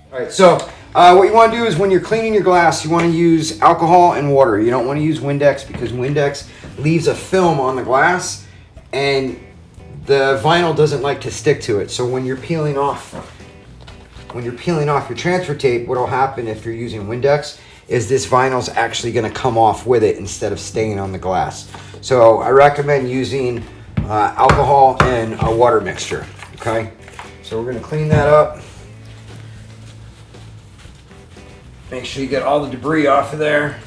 All right, so what you want to do is when you're cleaning your glass, you want to use alcohol and water. You don't want to use Windex because Windex leaves a film on the glass and the vinyl doesn't like to stick to it. So when you're peeling off your transfer tape, what will happen if you're using Windex is this vinyl's actually going to come off with it instead of staying on the glass. So I recommend using alcohol and a water mixture, okay? So we're going to clean that up. Make sure you get all the debris off of there.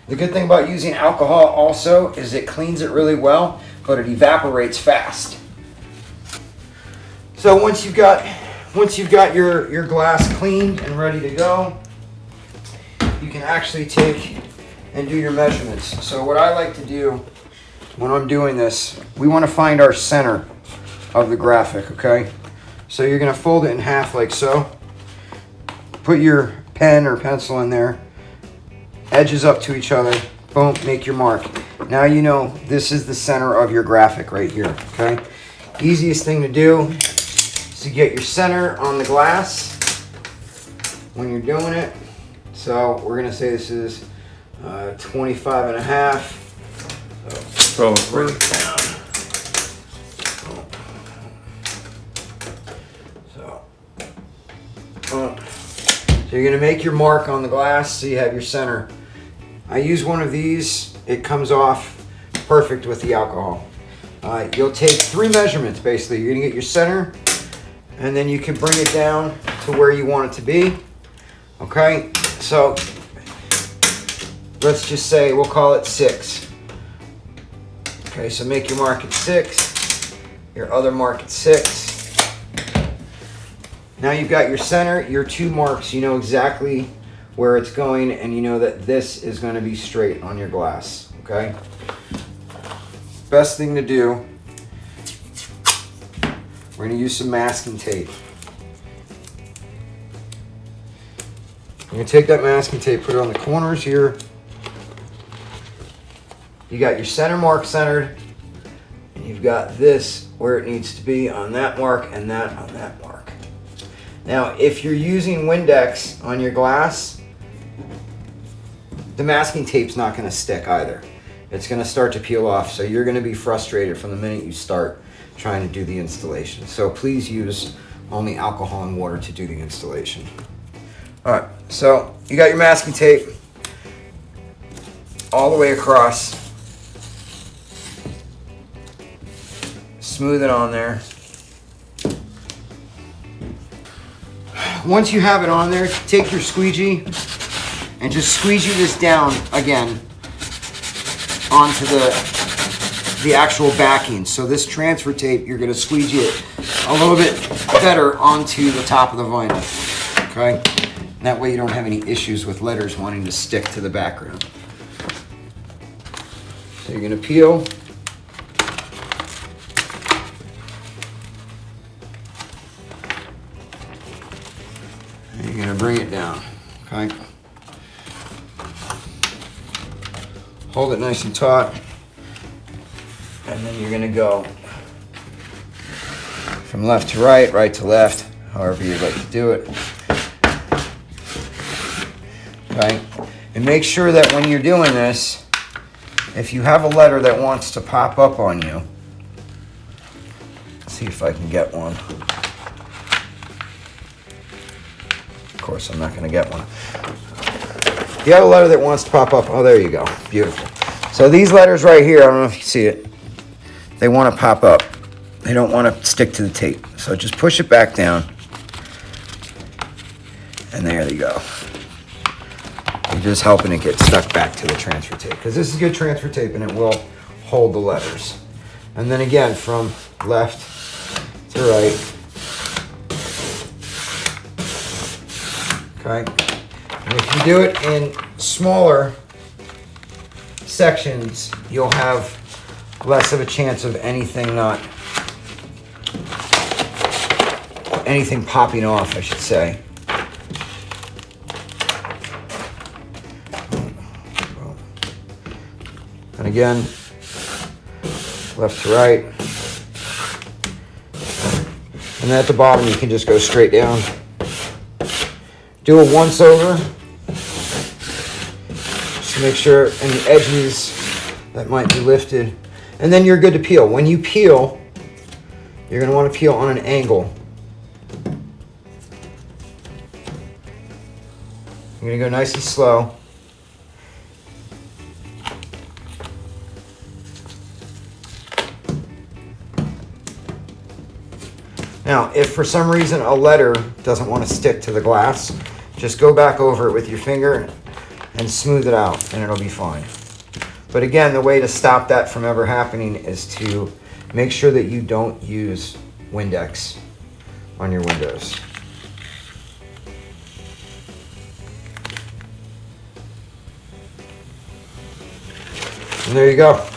The good thing about using alcohol also is it cleans it really well, but it evaporates fast. So once you've got your glass cleaned and ready to go, you can actually take and do your measurements. So what I like to do when I'm doing this, we want to find our center of the graphic, okay? So you're going to fold it in half like so. Put your pen or pencil in there, edges up to each other, boom, make your mark. Now you know this is the center of your graphic right here, okay? Easiest thing to do is to get your center on the glass when you're doing it. So we're gonna say this is 25 and a half. So break it down. So you're gonna make your mark on the glass so you have your center. I use one of these. It comes off perfect with the alcohol. You'll take 3 measurements basically. You're gonna get your center and then you can bring it down to where you want it to be. Okay, so let's just say we'll call it 6. Okay, so make your mark at 6, your other mark at 6. Now you've got your center, your 2 marks. You know exactly where it's going and you know that this is going to be straight on your glass, okay? Best thing to do, we're going to use some masking tape. You're going to take that masking tape, put it on the corners here. You got your center mark centered and you've got this where it needs to be on that mark and that on that mark. Now, if you're using Windex on your glass, the masking tape's not going to stick either. It's going to start to peel off, so you're going to be frustrated from the minute you start trying to do the installation. So please use only alcohol and water to do the installation. All right, so you got your masking tape all the way across. Smooth it on there. Once you have it on there, take your squeegee and just squeegee this down again onto the actual backing. So this transfer tape, you're going to squeegee it a little bit better onto the top of the vinyl. Okay? And that way you don't have any issues with letters wanting to stick to the background. So you're going to peel. You're going to bring it down, okay? Hold it nice and taut. And then you're going to go from left to right, right to left, however you'd like to do it. Okay? And make sure that when you're doing this, if you have a letter that wants to pop up on you, let's see if I can get one. Of course, I'm not going to get one. If you have a letter that wants to pop up, oh, there you go. Beautiful. So these letters right here, I don't know if you see it, they want to pop up. They don't want to stick to the tape. So just push it back down. And there they go. You're just helping it get stuck back to the transfer tape. Because this is good transfer tape and it will hold the letters. And then again, from left to right. Okay, and if you do it in smaller sections, you'll have less of a chance of anything popping off, I should say. And again, left to right. And then at the bottom, you can just go straight down. Do a once over. Just to make sure any edges that might be lifted. And then you're good to peel. When you peel, you're going to want to peel on an angle. You're going to go nice and slow. Now, if for some reason a letter doesn't want to stick to the glass, just go back over it with your finger and smooth it out, and it'll be fine. But again, the way to stop that from ever happening is to make sure that you don't use Windex on your windows. And there you go.